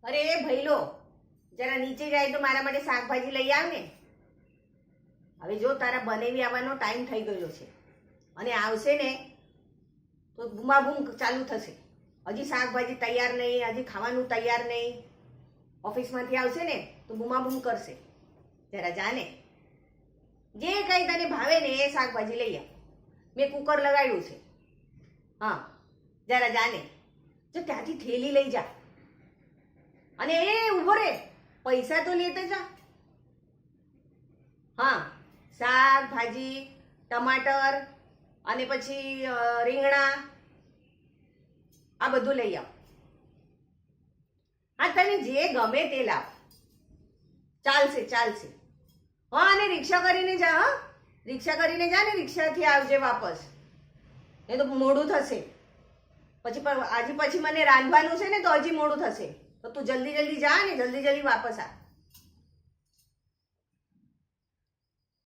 અરે ભઈલો, જરા નીચે જાય તો મારા માટે શાકભાજી લઈ આવ ને. હવે જો તારા બનેવી આવવાનો ટાઈમ થઈ ગયો છે અને આવશે ને તો બૂમાબૂમ ચાલુ થશે. હજી શાકભાજી તૈયાર નહીં, હજી ખાવાનું તૈયાર નહીં. ઓફિસમાંથી આવશે ને તો બૂમાબૂમ કરશે. જરા જાને, જે કંઈ તને ભાવે ને એ શાકભાજી લઈ આવ. મેં કુકર લગાડ્યું છે. હા, જરા જાને, જો ત્યાંથી થેલી લઈ જા અને એ ઉભો રે, પૈસા તો લેતા જા. હા, શાકભાજી, ટમાટર અને પછી રીંગણા, આ બધું લઈ આવ. હા, તને જે ગમે તે લાવ, ચાલશે ચાલશે. હા, અને રિક્ષા કરીને જા. હા, રિક્ષા કરીને જા ને, રિક્ષાથી આવજે વાપસ, નહીં તો મોડું થશે. પછી મને રાંધવાનું છે ને તો હજી મોડું થશે. તો તું જલ્દી જલ્દી જા ને, જલ્દી જલ્દી વાપસ આ.